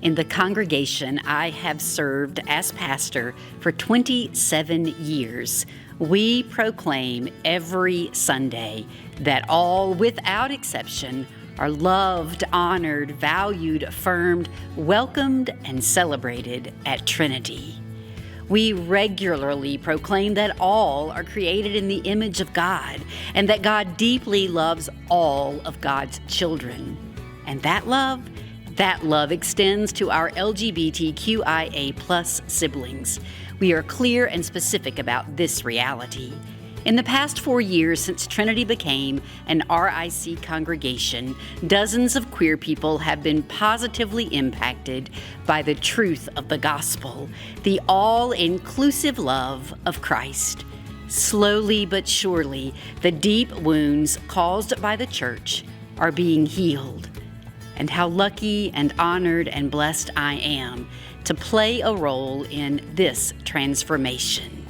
In the congregation I have served as pastor for 27 years, we proclaim every Sunday that all, without exception, are loved, honored, valued, affirmed, welcomed, and celebrated at Trinity. We regularly proclaim that all are created in the image of God and that God deeply loves all of God's children. And that love extends to our LGBTQIA+ siblings. We are clear and specific about this reality. In the past 4 years since Trinity became an RIC congregation, dozens of queer people have been positively impacted by the truth of the gospel, the all-inclusive love of Christ. Slowly but surely, the deep wounds caused by the church are being healed. And how lucky and honored and blessed I am to play a role in this transformation.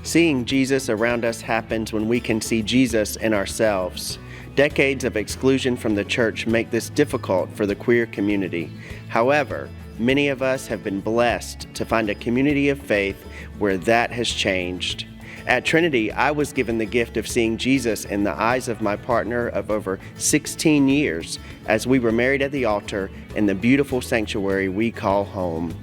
Seeing Jesus around us happens when we can see Jesus in ourselves. Decades of exclusion from the church make this difficult for the queer community. However, many of us have been blessed to find a community of faith where that has changed. At Trinity, I was given the gift of seeing Jesus in the eyes of my partner of over 16 years as we were married at the altar in the beautiful sanctuary we call home.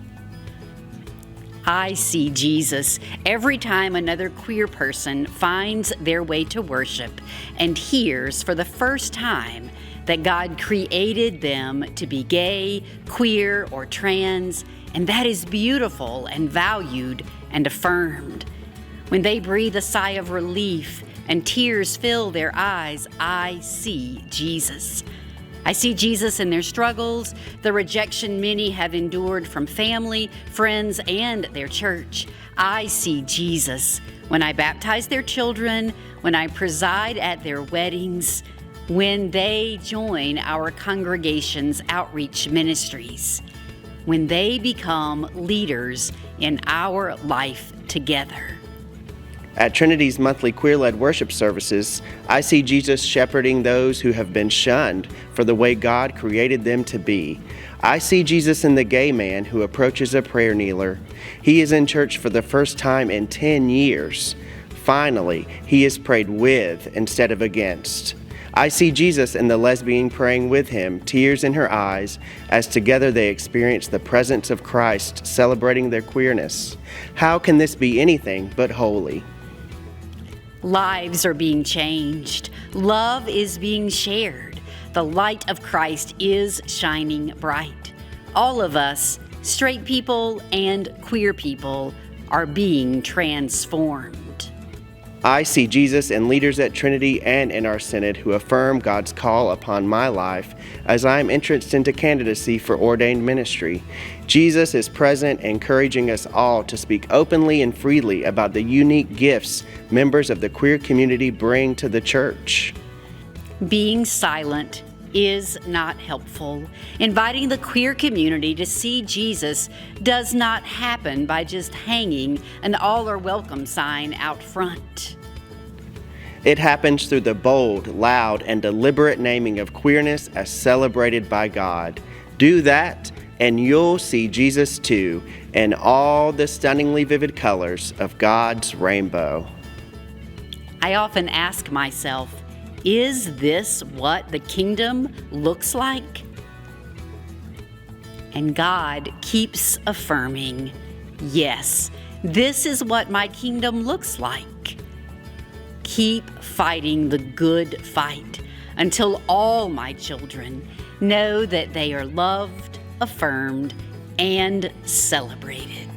I see Jesus every time another queer person finds their way to worship and hears for the first time that God created them to be gay, queer, or trans, and that is beautiful and valued and affirmed. When they breathe a sigh of relief and tears fill their eyes, I see Jesus. I see Jesus in their struggles, the rejection many have endured from family, friends, and their church. I see Jesus when I baptize their children, when I preside at their weddings, when they join our congregation's outreach ministries, when they become leaders in our life together. At Trinity's monthly queer-led worship services, I see Jesus shepherding those who have been shunned for the way God created them to be. I see Jesus in the gay man who approaches a prayer kneeler. He is in church for the first time in 10 years. Finally, he is prayed with instead of against. I see Jesus in the lesbian praying with him, tears in her eyes, as together they experience the presence of Christ, celebrating their queerness. How can this be anything but holy? Lives are being changed. Love is being shared. The light of Christ is shining bright. All of us, straight people and queer people, are being transformed. I see Jesus in leaders at Trinity and in our Synod who affirm God's call upon my life as I am entranced into candidacy for ordained ministry. Jesus is present, encouraging us all to speak openly and freely about the unique gifts members of the queer community bring to the church. Being silent is not helpful. Inviting the queer community to see Jesus does not happen by just hanging an all are welcome sign out front. It happens through the bold, loud, and deliberate naming of queerness as celebrated by God. Do that, and you'll see Jesus too, in all the stunningly vivid colors of God's rainbow. I often ask myself, is this what the kingdom looks like? And God keeps affirming, yes, this is what my kingdom looks like. Keep fighting the good fight until all my children know that they are loved, affirmed, and celebrated.